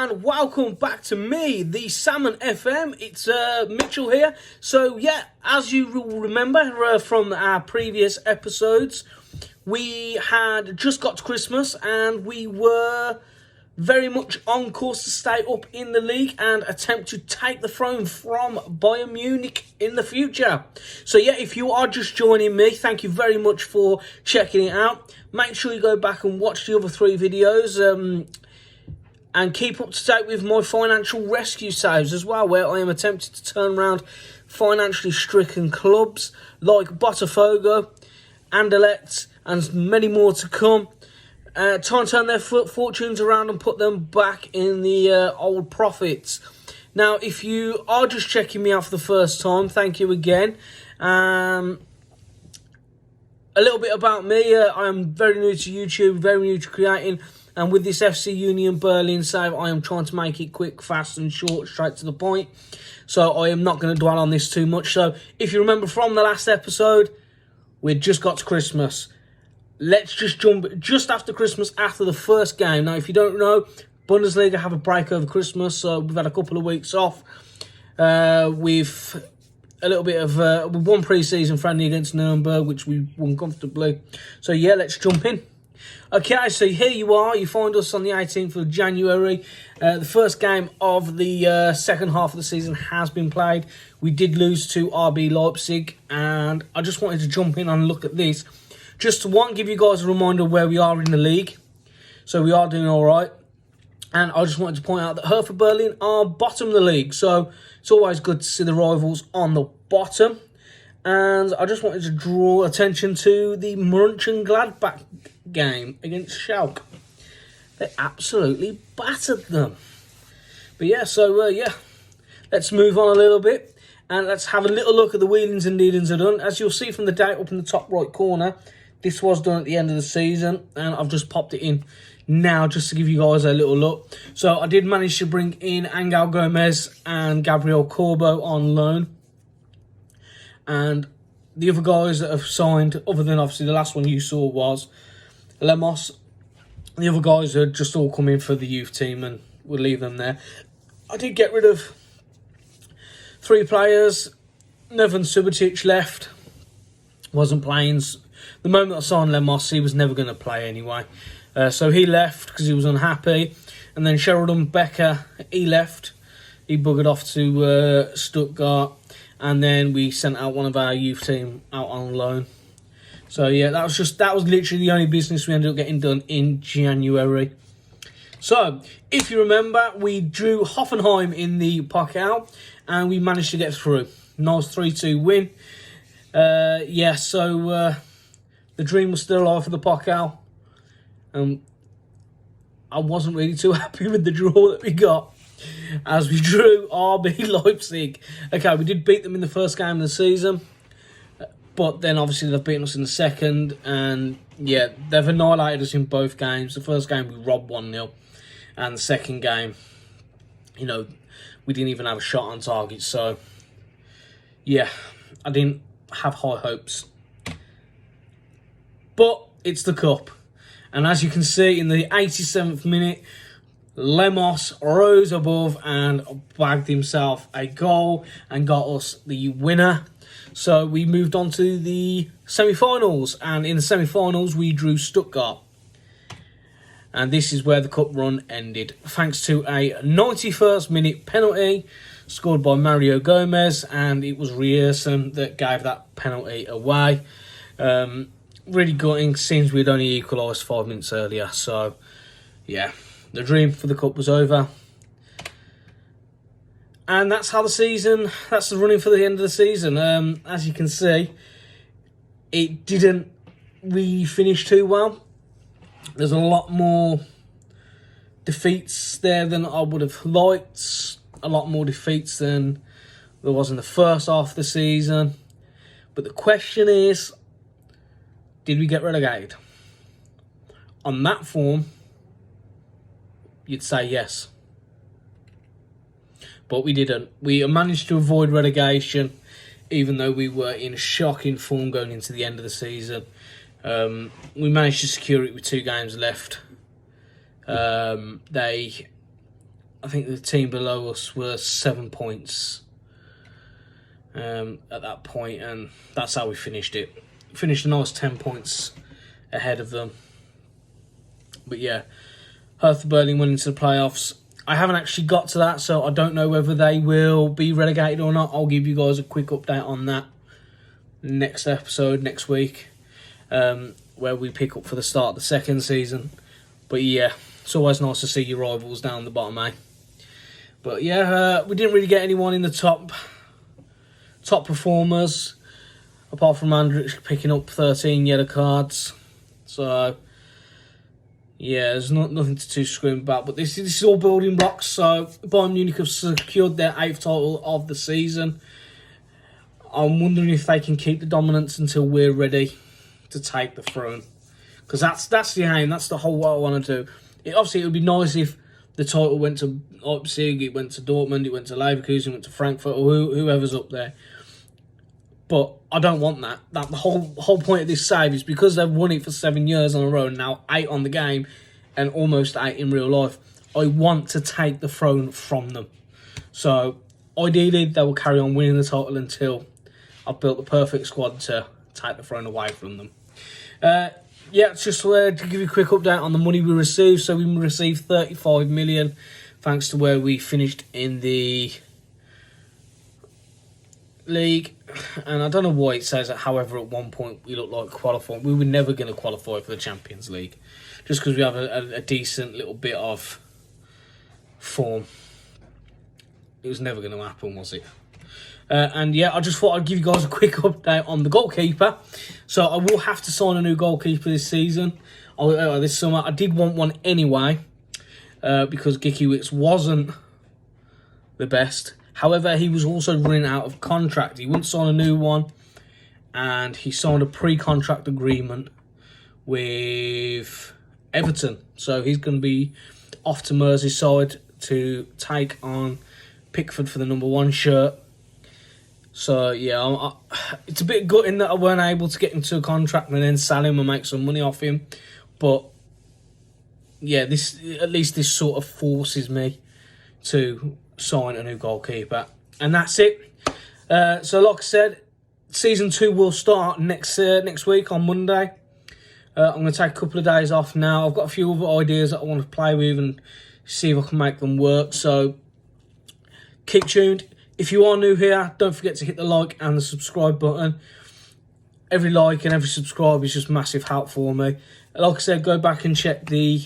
and welcome back to me, the Salmon FM. It's Mitchell here. So yeah, as you will remember from our previous episodes, we had just got to Christmas and we were very much on course to stay up in the league and attempt to take the throne from Bayern Munich in the future. So yeah, if you are just joining me, thank you very much for checking it out. Make sure you go back and watch the other 3 videos and keep up to date with my financial rescue saves as well, where I am attempting to turn around financially stricken clubs like Botafogo, Anderlecht, and many more to come. Try and turn their fortunes around and put them back in the old profits. Now, if you are just checking me out for the first time, thank you again. A little bit about me. I am very new to YouTube, very new to creating. And with this FC Union Berlin save, I am trying to make it quick, fast and short, straight to the point. So I am not going to dwell on this too much. So if you remember from the last episode, we just got to Christmas. Let's just jump just after Christmas, after the first game. Now, if you don't know, Bundesliga have a break over Christmas, so we've had a couple of weeks off. We've a little bit of we won pre-season friendly against Nuremberg, which we won comfortably. So yeah, let's jump in. Okay, so here you are. You find us on the 18th of January. The first game of the second half of the season has been played. We did lose to RB Leipzig, and I just wanted to jump in and look at this. Just to give you guys a reminder of where we are in the league. So we are doing all right. And I just wanted to point out that Hertha Berlin are bottom of the league. So it's always good to see the rivals on the bottom. And I just wanted to draw attention to the Mönchengladbach game against Schalke. They absolutely battered them. But yeah, so let's move on a little bit. And let's have a little look at the wheelings and dealings are done. As you'll see from the date up in the top right corner, this was done at the end of the season, and I've just popped it in now just to give you guys a little look. So I did manage to bring in Angel Gomez and Gabriel Corbo on loan. And the other guys that have signed, other than obviously the last one you saw was Lemos. The other guys had just all come in for the youth team, and we'll leave them there. I did get rid of 3 players. Neven Subotic left. Wasn't playing. The moment I signed Lemos, he was never going to play anyway. So he left because he was unhappy. And then Sheridan Becker, he left. He buggered off to Stuttgart. And then we sent out one of our youth team out on loan. So yeah, that was literally the only business we ended up getting done in January. So, if you remember, we drew Hoffenheim in the Pokal, and we managed to get through. Nice 3-2 win. The dream was still alive for the Pokal. I wasn't really too happy with the draw that we got, as we drew RB Leipzig. Okay, we did beat them in the first game of the season, but then obviously they've beaten us in the second, and yeah, they've annihilated us in both games. The first game we robbed 1-0, and the second game, we didn't even have a shot on target. So yeah, I didn't have high hopes. But it's the cup. And as you can see, in the 87th minute, Lemos rose above and bagged himself a goal and got us the winner. So we moved on to the semi-finals. And in the semi-finals, we drew Stuttgart. And this is where the cup run ended, thanks to a 91st minute penalty scored by Mario Gomez. And it was Rierson that gave that penalty away. Really gutting, since we'd only equalised 5 minutes earlier. So, yeah, the dream for the cup was over. And that's how that's the running for the end of the season. As you can see, it didn't really finish too well. There's a lot more defeats there than I would have liked. A lot more defeats than there was in the first half of the season. But the question is, did we get relegated? On that form, you'd say yes. But we didn't. We managed to avoid relegation, even though we were in shocking form going into the end of the season. We managed to secure it with 2 games left. They I think the team below us were 7 points at that point, and that's how we finished it. Finished a nice 10 points ahead of them. But yeah, Hertha Berlin went into the playoffs. I haven't actually got to that, so I don't know whether they will be relegated or not. I'll give you guys a quick update on that next episode, next week, where we pick up for the start of the second season. But yeah, it's always nice to see your rivals down the bottom, eh? But yeah, we didn't really get anyone in the top performers, apart from Andrich picking up 13 yellow cards. So yeah, there's nothing to too scream about. But this is all building blocks. So Bayern Munich have secured their 8th title of the season. I'm wondering if they can keep the dominance until we're ready to take the throne. Because that's the aim. That's the whole what I want to do. Obviously, it would be nice if the title went to Leipzig, it went to Dortmund, it went to Leverkusen, it went to Frankfurt, or whoever's up there. But I don't want that. The whole point of this save is because they've won it for 7 years on a row, and now 8 on the game, and almost 8 in real life. I want to take the throne from them. So ideally, they will carry on winning the title until I've built the perfect squad to take the throne away from them. Yeah, just to give you a quick update on the money we received. So we received 35 million, thanks to where we finished in the league. And I don't know why it says that. However, at one point we looked like qualifying. We were never going to qualify for the Champions League, just because we have a decent little bit of form. It was never going to happen, was it? And yeah, I just thought I'd give you guys a quick update on the goalkeeper. So I will have to sign a new goalkeeper this season, this summer. I did want one anyway, because Gikiewicz wasn't the best. However, he was also running out of contract. He wouldn't sign a new one, and he signed a pre-contract agreement with Everton. So he's going to be off to Merseyside to take on Pickford for the number 1 shirt. So yeah, it's a bit gutting that I weren't able to get him to a contract and then sell him and make some money off him. But yeah, at least this sort of forces me to sign a new goalkeeper, and that's it. So like I said, season 2 will start next week on Monday. I'm going to take a couple of days off now. I've got a few other ideas that I want to play with and see if I can make them work. So keep tuned. If you are new here, don't forget to hit the like and the subscribe button. Every like and every subscribe is just massive help for me. Like I said, go back and check the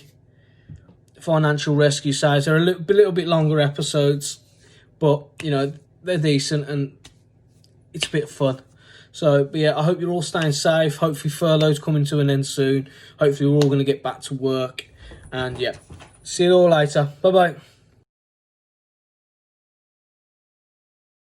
financial rescue sides. They're a little bit longer episodes, but you know, they're decent and it's a bit of fun. So, but yeah, I hope you're all staying safe. Hopefully furlough's coming to an end soon. Hopefully we're all going to get back to work. And yeah, see you all later. Bye-bye.